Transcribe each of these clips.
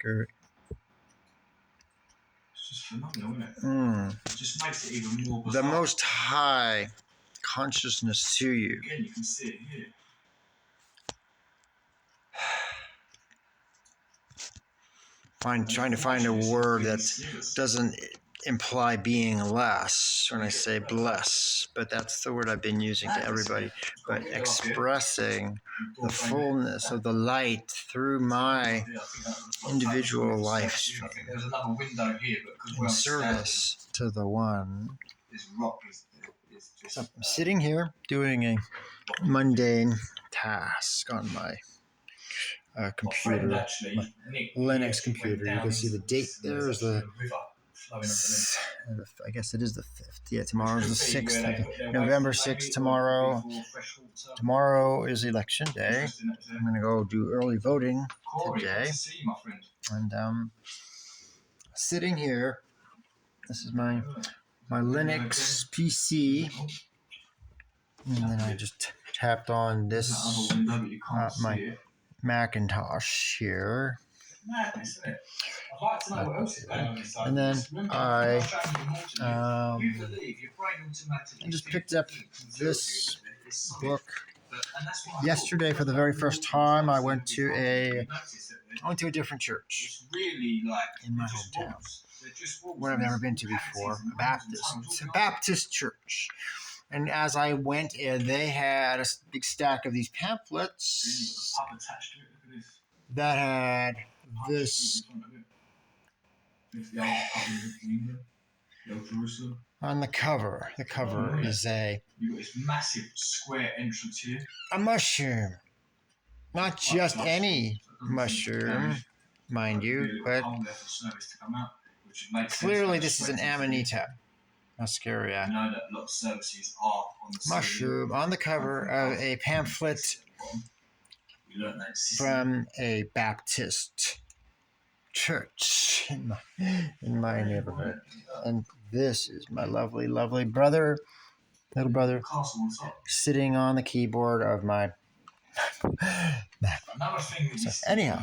Good. It's just phenomenal, isn't it? It just makes it even more bizarre. The most high consciousness to you. Again, you can see it here. Trying to find a word that doesn't imply being less when I say bless, but that's the word I've been using to everybody. But expressing the fullness of the light through my individual life stream in service to the one. So I'm sitting here doing a mundane task on my computer, my Linux computer. You can see the date there is I guess it is the 5th. Yeah, tomorrow's the 6th. November 6th tomorrow. Tomorrow is election day. I'm going to go do early voting today. And sitting here, this is my Linux PC. And then I just tapped on this, my Macintosh here. And then I just picked up this book yesterday for the very first time. I went to a different church in my hometown, where I've never been to before, It's a Baptist church. And as I went in, they had a big stack of these pamphlets that had this on the cover. The cover is a massive square entrance here. A mushroom. Not just any mushroom, mind you, but clearly this is an Amanita muscaria. I know that a lot of services are on the mushroom on the cover of a pamphlet from a Baptist church in my neighborhood. And this is my lovely, lovely little brother, sitting on the keyboard of my Mac.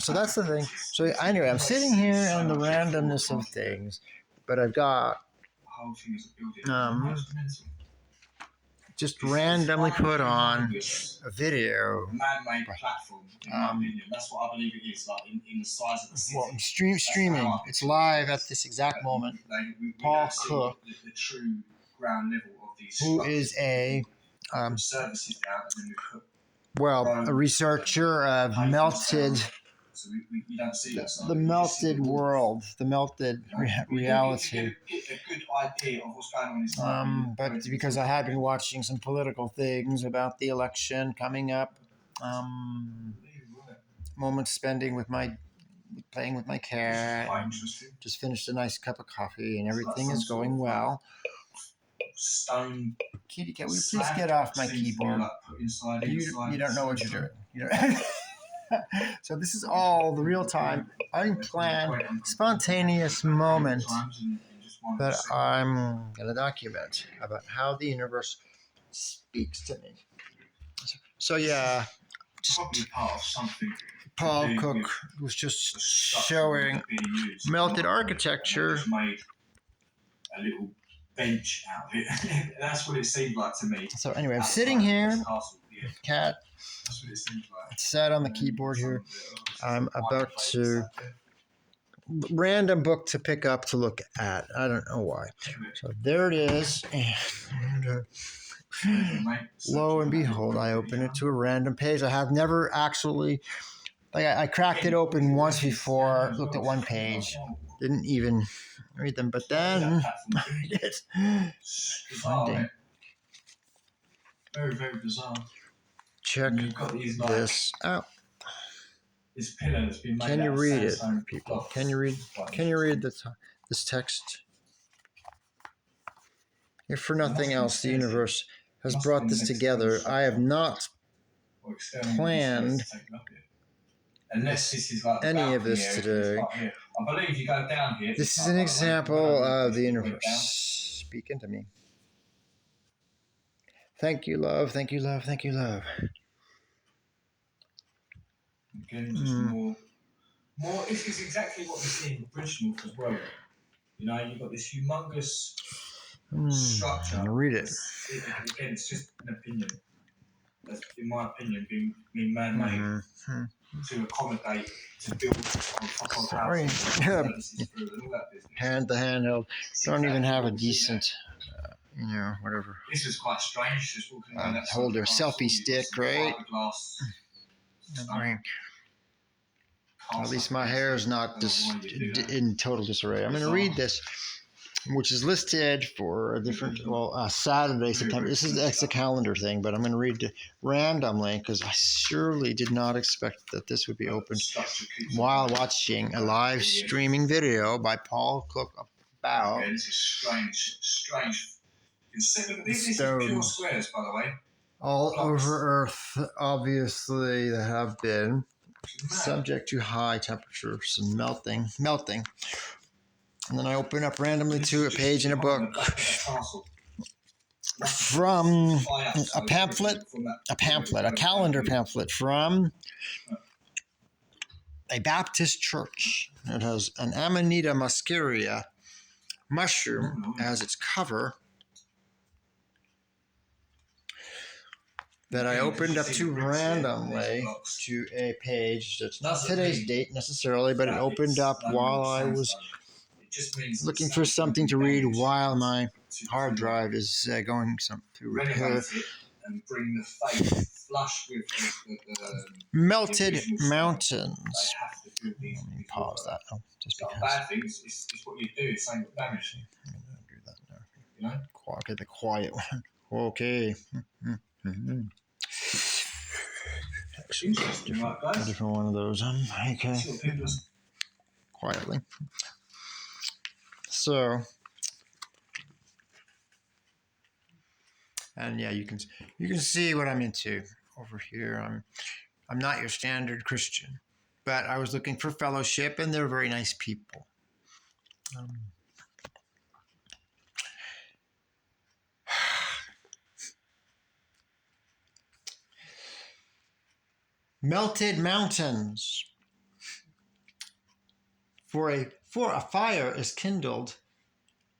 So that's the thing. So anyway, I'm sitting here in the randomness of things, but I've got just randomly put on a video. Man-made platform, in my opinion. That's what I believe it is, like in the size of the city. Well, streaming. It's live at this exact moment. Paul Cook, the true ground level of these who is a services down, and then we put a researcher of melted. So we don't see the melted world, the melted reality. Get a good idea of what's going on inside. But because I had been watching some political things about the election coming up, moments spending playing with my cat, just finished a nice cup of coffee, and everything is going well. Stone. Kitty cat, will you please get off my keyboard? You don't know what you're doing. So this is all the real-time, unplanned, spontaneous moment that I'm going to document about how the universe speaks to me. So yeah, just Paul Cook was just showing melted architecture. Made a little bench out of it. That's what it seemed like to me. So anyway, I'm sitting here, cat. That's what it seems like. Sat on the keyboard here. I'm about to random book to pick up to look at. I don't know why. So there it is, and lo and behold, I open it to a random page. I have never actually, I cracked it open once before, looked at one page, didn't even read them, but then it's finding. Very, very bizarre. Check this out. This pillar that's been made. Can you read it, people? Can you read this text? If for nothing else, the universe has brought this together. I have not planned any of this today. I believe you go down here. This is an example of the universe speaking to me. Thank you, love. Thank you, love. Thank you, love. Again, just more more. This is exactly what we see in Original as well. You know, you've got this humongous structure. I'm gonna read it. Again, it's just an opinion. That's, in my opinion, being man-made to accommodate, to build on top of Sorry. houses, and all that business. The handheld. Don't even have a decent, whatever. This is quite strange. Just walking around that holder, selfie stick, right? At least my hair is not in total disarray. I'm going to read this, which is listed for a different, Saturday, September. This is the calendar thing, but I'm going to read it randomly because I surely did not expect that this would be opened while watching a live streaming video by Paul Cook about this is strange. This is pure squares, by the way. All over Earth, obviously, that have been subject to high temperatures and melting. And then I open up randomly to a page in a book from a calendar pamphlet from a Baptist church. It has an Amanita muscaria mushroom as its cover that I opened up to randomly to a page that's not today's date necessarily, but it opened up while I was looking for something to read while my hard drive is going through repair. And bring the faith flush with the Melted Mountains. Let me pause that. Just because. Bad things, it's what you do. It's saying damage. I'm going to do that now. You know? Okay, the quiet one. Okay. Interesting, right, guys? A different one of those. Okay. Quietly. So, and yeah, you can see what I'm into over here. I'm not your standard Christian, but I was looking for fellowship, and they're very nice people. Melted mountains. For a fire is kindled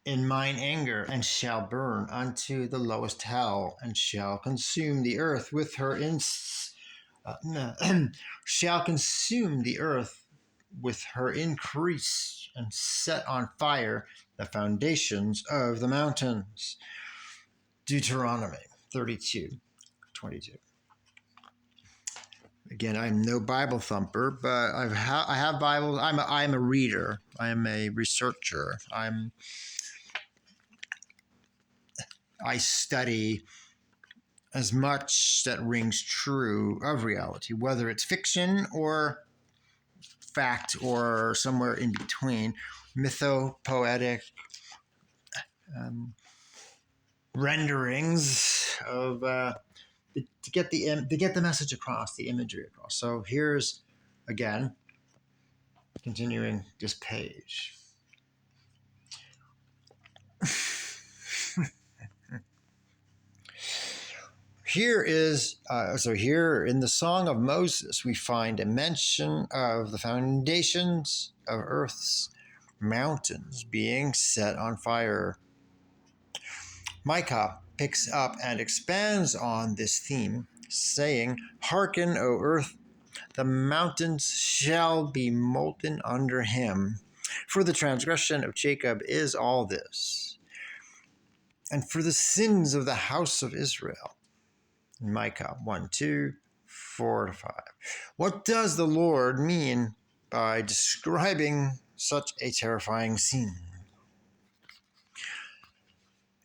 in mine anger, and shall burn unto the lowest hell, and shall consume the earth with her shall consume the earth with her increase, and set on fire the foundations of the mountains. Deuteronomy 32:22. Again, I'm no Bible thumper, but I have Bibles. I'm a reader. I am a researcher. I study as much that rings true of reality, whether it's fiction or fact or somewhere in between, mythopoetic renderings of to get the message across, the imagery across. So here's again, continuing this page. Here in the Song of Moses, we find a mention of the foundations of Earth's mountains being set on fire. Micah picks up and expands on this theme, saying, "Hearken, O earth, the mountains shall be molten under him. For the transgression of Jacob is all this, and for the sins of the house of Israel." Micah 1:2, 4-5. What does the Lord mean by describing such a terrifying scene?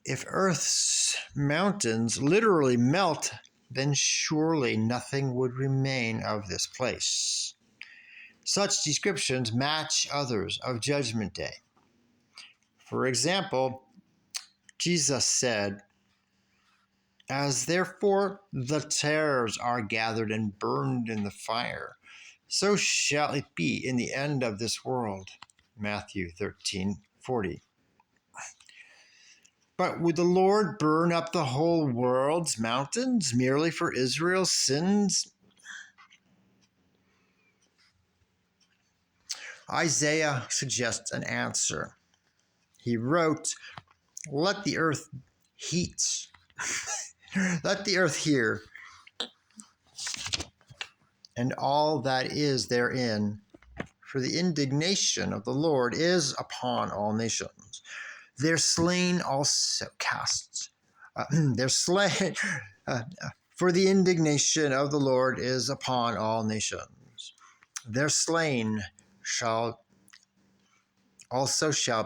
If Earth's mountains literally melt, then surely nothing would remain of this place. Such descriptions match others of Judgment Day. For example, Jesus said, "As therefore the tares are gathered and burned in the fire, so shall it be in the end of this world." Matthew 13:40. But would the Lord burn up the whole world's mountains merely for Israel's sins? Isaiah suggests an answer. He wrote, "Let the earth heat, let the earth hear, and all that is therein, for the indignation of the Lord is upon all nations. Their slain also casts, their slain, for the indignation of the Lord is upon all nations. Their slain shall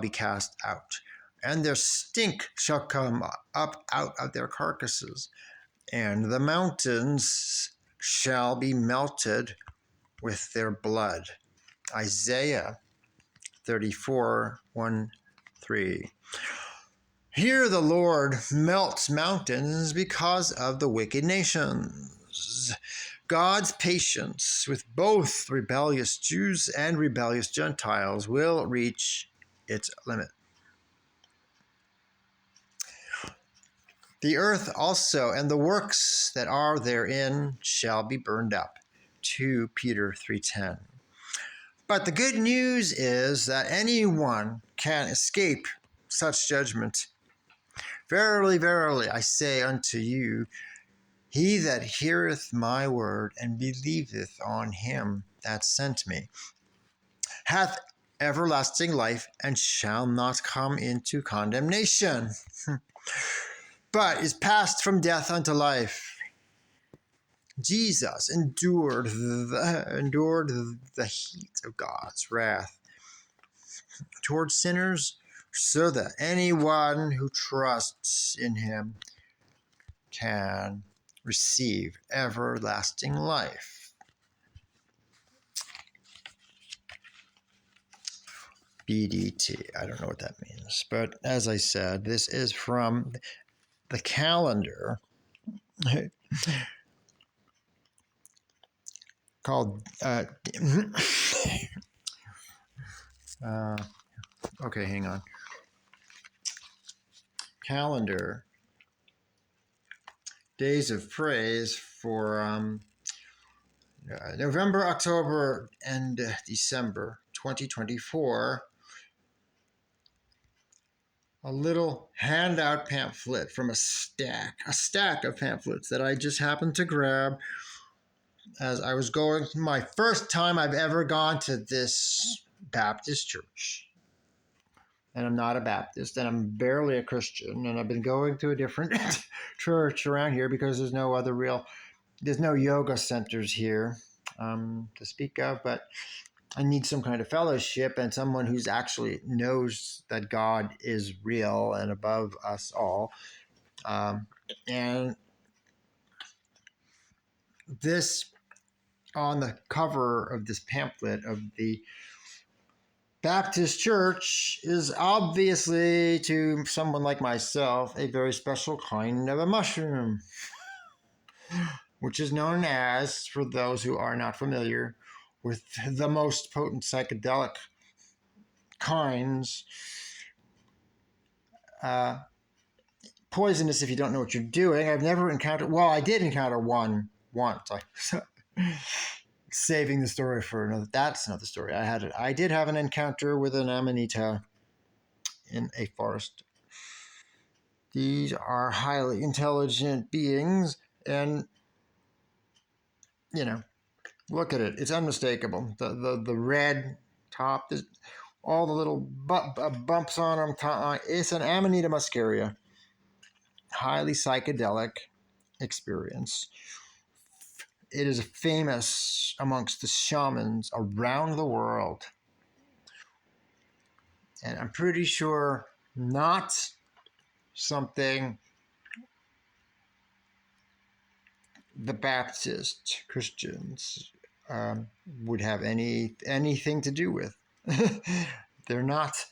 be cast out, and their stink shall come up out of their carcasses, and the mountains shall be melted with their blood." Isaiah 34, 1, 3. Here the Lord melts mountains because of the wicked nations. God's patience with both rebellious Jews and rebellious Gentiles will reach its limit. The earth also and the works that are therein shall be burned up. 2 Peter 3:10. But the good news is that anyone can escape such judgment. Verily, verily, I say unto you, he that heareth my word and believeth on him that sent me hath everlasting life and shall not come into condemnation, but is passed from death unto life. Jesus endured the heat of God's wrath towards sinners, so that anyone who trusts in him can receive everlasting life. BDT, I don't know what that means. But as I said, this is from the calendar called, okay, hang on. Calendar, Days of Praise for November, October, and December 2024. A little handout pamphlet from a stack of pamphlets that I just happened to grab as I was going. My first time I've ever gone to this Baptist church. And I'm not a Baptist, and I'm barely a Christian, and I've been going to a different church around here because there's no yoga centers here to speak of, but I need some kind of fellowship and someone who's actually knows that God is real and above us all. And this, on the cover of this pamphlet of the Baptist church, is obviously, to someone like myself, a very special kind of a mushroom, which is known as, for those who are not familiar with the most potent psychedelic kinds, poisonous if you don't know what you're doing. I've never encountered, well, I did encounter one once. Saving the story for another, that's another story. I did have an encounter with an amanita in a forest. These are highly intelligent beings, and look at it. It's unmistakable. The red top, all the little bumps on them. It's an Amanita muscaria. Highly psychedelic experience. It is famous amongst the shamans around the world. And I'm pretty sure not something the Baptist Christians would have anything to do with. They're not.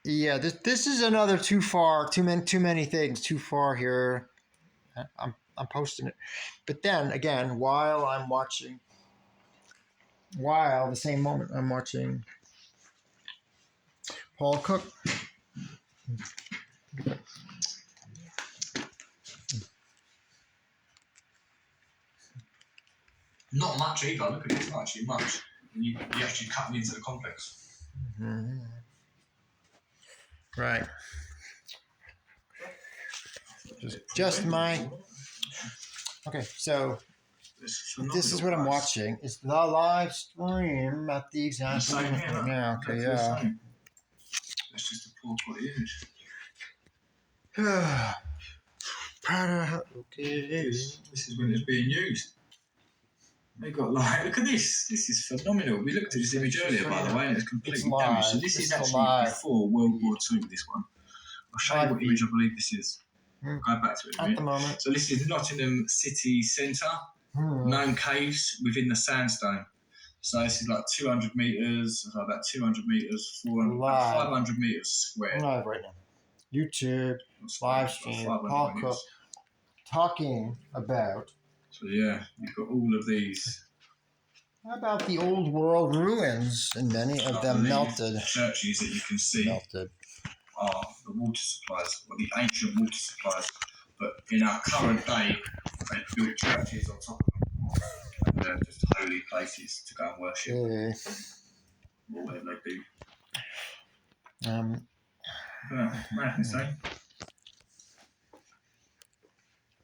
This is another too many things too far here. I'm posting it, but then again, the same moment I'm watching Paul Cook. Not much either. Look at it, it's not actually much. You actually cut into the complex. Mm-hmm. Right. Just my. Okay, so this is what I'm watching. It's the live stream at the exact moment right now. Okay, yeah. That's just a poor quality image. Okay. This is when it's being used. They got like, look at this. This is phenomenal. We looked at this image earlier, by the way, and it was completely damaged. So this is actually before World War II. This one. I'll show you what image I believe this is. Go back to it at the moment. So this is Nottingham city centre. Known caves within the sandstone. So this is like 200 metres, about 200 metres, 500 metres square. Live right now. YouTube, live stream, Paul Cook, talking about. So yeah, you've got all of these. How about the old world ruins? And many of them melted. Churches that you can see are the water supplies, or the ancient water supplies. But in our current day, they built churches on top of them. And they're just holy places to go and worship. Or whatever they do.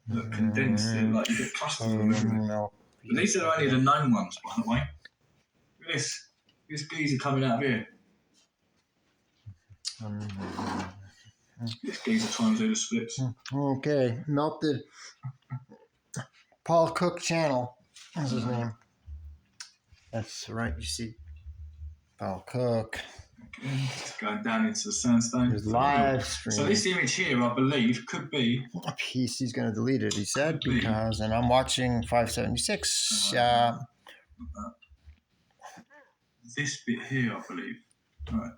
Look, condensed, like you get clusters of them. But these are only the known ones, by the way. Look at this. This geezer coming out of here. This geezer trying to do the splits. Okay, melted. Paul Cook channel. That's his name. That's right, you see. Paul Cook. It's going down into the sandstone. His live stream. So this image here, I believe, could be... He's going to delete it, he said, because... And I'm watching 576. This bit here, I believe. Right.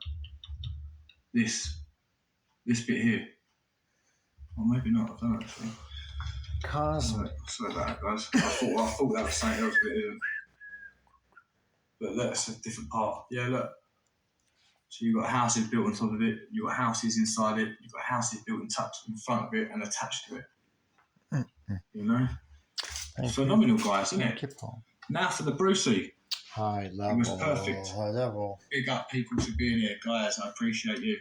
This bit here. Or maybe not, I don't know actually. Cosmic. Sorry about that, guys. I thought that was something else, but that's a different part. Yeah, look. So you've got houses built on top of it, you've got houses inside it, you've got houses built in front of it and attached to it. You know? It's phenomenal, guys, isn't it? Now for the Brucey. High level. It was perfect. High level. Big up people for being here, guys. I appreciate you.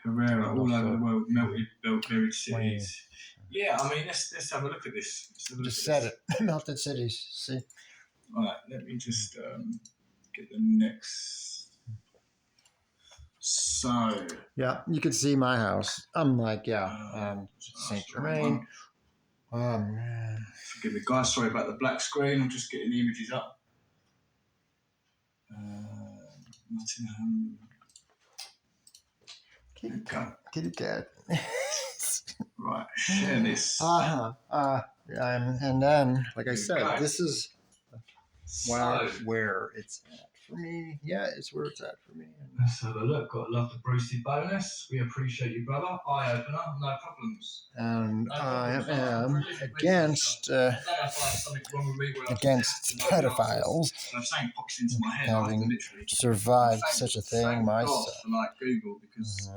Herrera, all over the world, melted, buried cities. Yeah, I mean, let's have a look at this. Just said it. Melted cities. See? All right, let me just get the next. So. Yeah, you can see my house. I'm like, St. Germain. Forgive me, guys. Sorry about the black screen. I'm just getting the images up. Nottingham. Kitty cat. Right, share this. And then, like I said, this is where it's at for me. Yeah, it's where it's at for me. Let's have a look. Got to love the Brucey bonus. We appreciate you, brother. Eye opener, no problems. And I am against pedophiles having survived such a thing myself. For like Google, because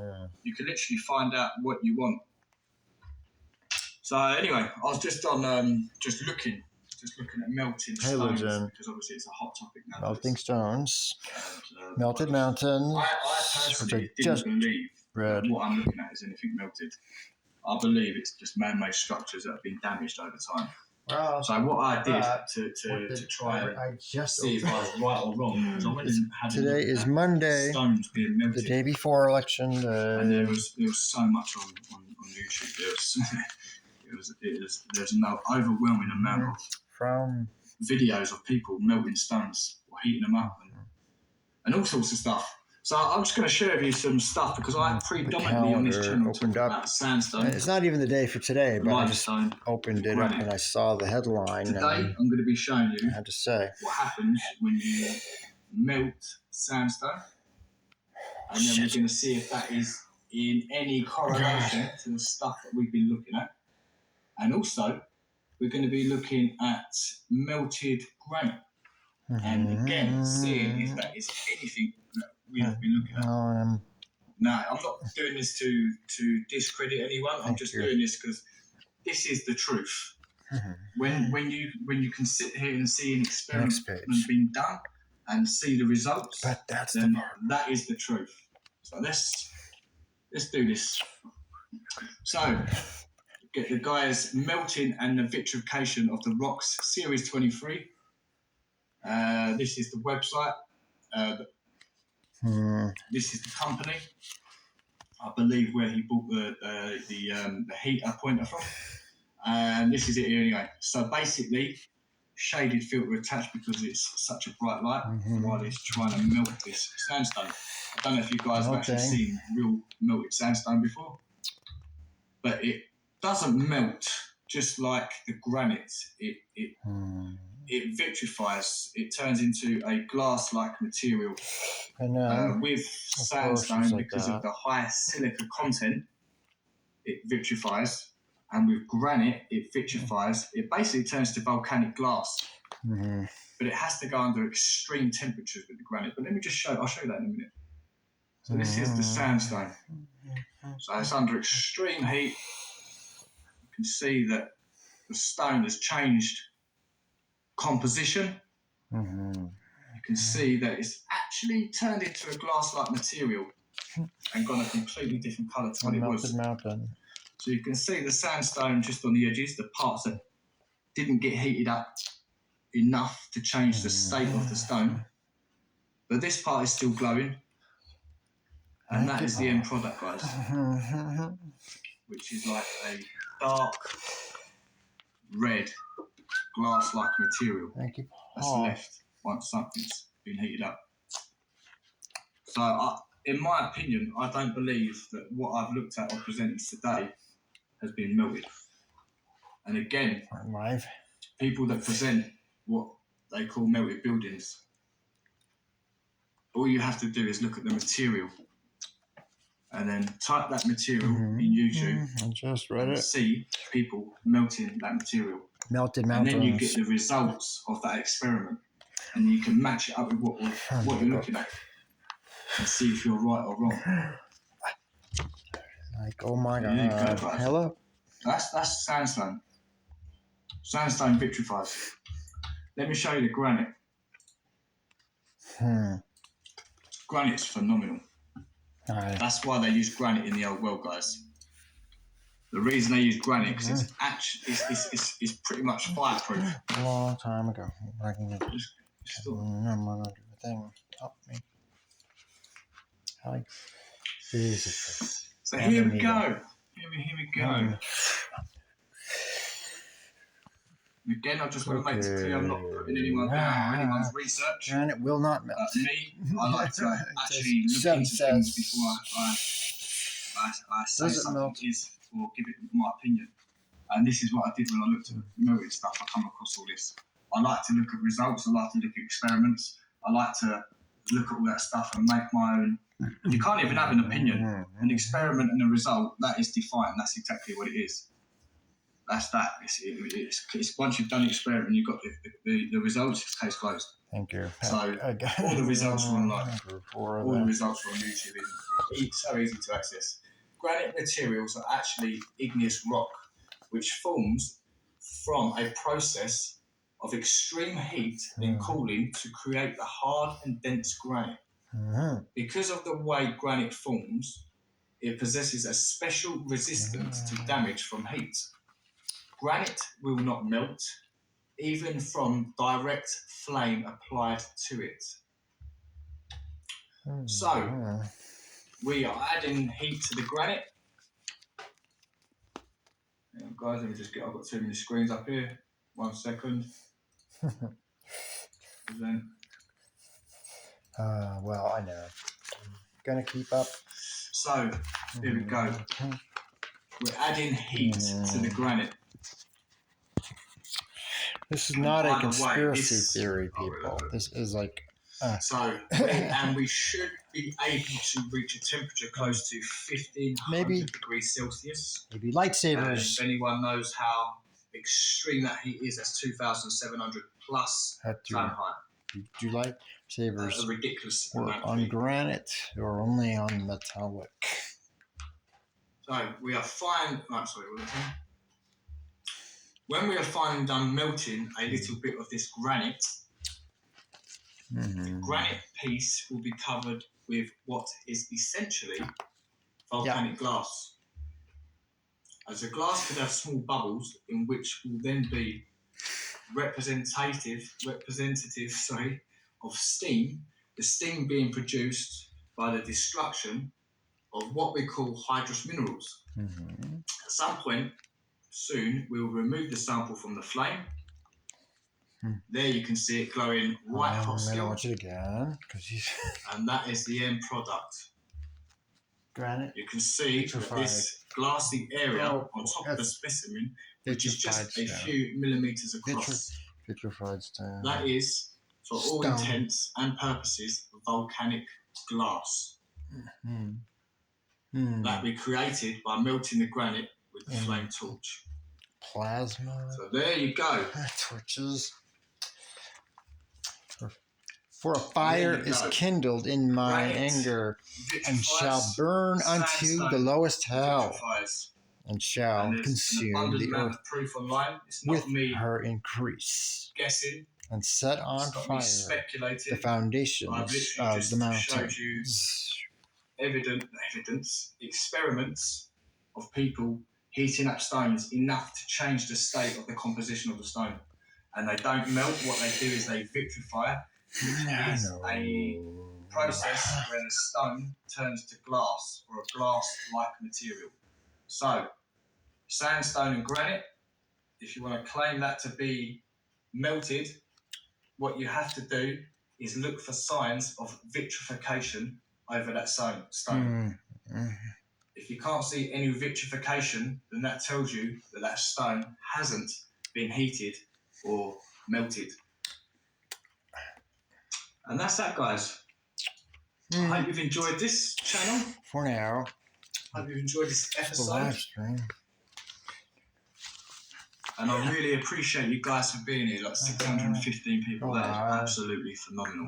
you can literally find out what you want. So anyway, I was just on just looking at melting stones, because obviously it's a hot topic now. Melting stones, melted mountains, I personally didn't believe that what I'm looking at is anything melted. I believe it's just man-made structures that have been damaged over time. Well, so what I did to try and see if I was right or wrong, because I went and had today is Monday, stones being melted, the day before election day. And there was so much on YouTube. There's no overwhelming amount of videos of people melting stones or heating them up and all sorts of stuff. So I'm just going to share with you some stuff, because I predominantly on this channel talk about sandstone. It's not even the day for today, but I just opened it up and I saw the headline. Today I'm going to be showing you I had to say what happens when you melt sandstone, and then we're going to see if that is in any correlation to the stuff that we've been looking at. And also, we're going to be looking at melted granite. And again, seeing if that is anything that we have been looking at. Now, I'm not doing this to discredit anyone. I'm just doing this because this is the truth. when you can sit here and see an experiment page. being done and see the results, But that's then the part. that is the truth. So let's do this. So get the guys melting and the vitrification of the rocks, series 23. This is the website. This is the company, I believe, where he bought the heater pointer from. And this is it here anyway. So basically, shaded filter attached because it's such a bright light while it's trying to melt this sandstone. I don't know if you guys have actually seen real melted sandstone before, but it doesn't melt just like the granite. It vitrifies. It turns into a glass-like material. With sandstone, because of the high silica content, it vitrifies. And with granite, it vitrifies. It basically turns to volcanic glass. But it has to go under extreme temperatures with the granite. But let me just show, I'll show you that in a minute. So this is the sandstone. So it's under extreme heat. You can see that the stone has changed composition. You can see that it's actually turned into a glass-like material and gone a completely different colour to what it was. Mountain. So you can see the sandstone just on the edges, the parts that didn't get heated up enough to change the state of the stone. But this part is still glowing. And that is the end product, guys. Which is like a dark red glass-like material that's left once something's been heated up. So in my opinion, I don't believe that what I've looked at or presented today has been melted. And again, people that present what they call melted buildings, all you have to do is look at the material and then type that material in YouTube and see people melting that material. Melted mountains. And then you get the results of that experiment. And you can match it up with what you're looking at and see if you're right or wrong. Like, oh my God. Hello? That's sandstone. Sandstone vitrifies. Let me show you the granite. Granite's phenomenal. That's why they use granite in the old world, guys. The reason they use granite because it's pretty much fireproof. A long time ago. I can do the thing. Help me. Hi. Jesus. So here we go. Here we go. Again, I just want to make it clear I'm not putting anyone down or anyone's research. And it will not melt. Me, I like to actually look into things before I say something is or give it my opinion. And this is what I did when I looked at melted stuff. I come across all this. I like to look at results. I like to look at experiments. I like to look at all that stuff and make my own. You can't even have an opinion. An experiment and a result, that is defined. That's exactly what it is. That's that. It's once you've done the experiment and you've got the results, it's case closed. Thank you. So all the results are online. All the results are on YouTube. It's so easy to access. Granite materials are actually igneous rock, which forms from a process of extreme heat and cooling to create the hard and dense granite. Because of the way granite forms, it possesses a special resistance to damage from heat. Granite will not melt, even from direct flame applied to it. So, we are adding heat to the granite. Guys, let me just I've got too many screens up here. 1 second. Well, I know. Gonna keep up. So, here we go. We're adding heat to the granite. This is not a conspiracy theory, people. This is like... and we should be able to reach a temperature close to 1500 degrees Celsius. Maybe lightsabers. If anyone knows how extreme that heat is, that's 2,700 plus Fahrenheit. Do lightsabers a ridiculous work on granite or only on metallic? So we are fine. Oh, sorry, what was that? When we are finally done melting a little bit of this granite, the granite piece will be covered with what is essentially volcanic glass. As the glass could have small bubbles in which will then be representative of steam, the steam being produced by the destruction of what we call hydrous minerals. At some point soon, we will remove the sample from the flame. There you can see it glowing white hot still. Watch it again, and that is the end product. Granite. You can see that this glassy area on top of the specimen, which is just a few millimeters across. Vitrified stone. That is, for all intents and purposes, volcanic glass. That we created by melting the granite with the flame torch. Plasma. So there you go. Torches. For a fire is kindled in mine anger, and shall burn unto the lowest hell, and shall consume the earth with her increase, and set on fire the foundations of the mountains. Experiments of people heating up stones enough to change the state of the composition of the stone. And they don't melt, what they do is they vitrify, which is a process where the stone turns to glass or a glass-like material. So, sandstone and granite, if you want to claim that to be melted, what you have to do is look for signs of vitrification over that stone. If you can't see any vitrification, then that tells you that that stone hasn't been heated or melted. And that's that, guys. I hope you've enjoyed this channel. For now. I hope you've enjoyed this episode. The live stream. And I really appreciate you guys for being here. Like 615 people. That is absolutely phenomenal.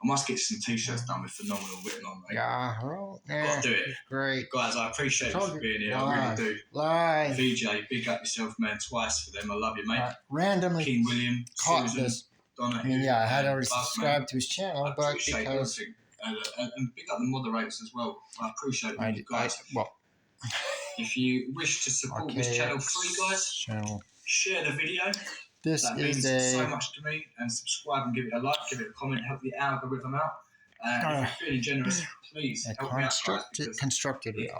I must get some t-shirts done with phenomenal written on, mate. I'll do it. Great. Guys, I appreciate you for being here. I really do. Live. VJ, big up yourself, man, twice for them. I love you, mate. Randomly King William, caught Susan, this. Donna. I mean, I had already subscribed to his channel, but because... And big up the moderators as well. I appreciate you guys. If you wish to support this channel free, guys, share the video. That means so much to me. And subscribe and give it a like, give it a comment, help the algorithm out. And if you're feeling generous, please help me out, guys, constructed it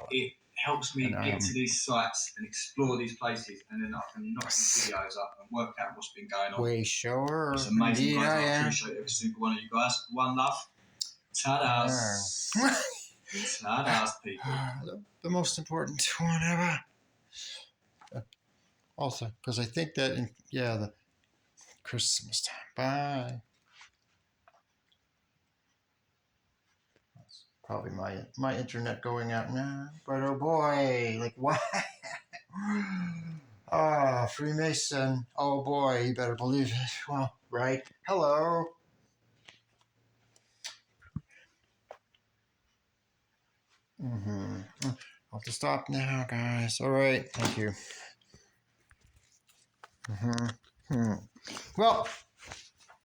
helps me get to these sites and explore these places, and then I can knock these videos up and work out what's been going on. Way sure. It's amazing, guys. I appreciate every single one of you guys. One love. Ta-das. Ta-das, people. The most important one ever. Also, because I think that the Christmas time. Bye. That's probably my internet going out now. But oh boy, like what? Freemason. Oh boy, you better believe it. Well, right. Hello. I'll have to stop now, guys. All right. Thank you. Well,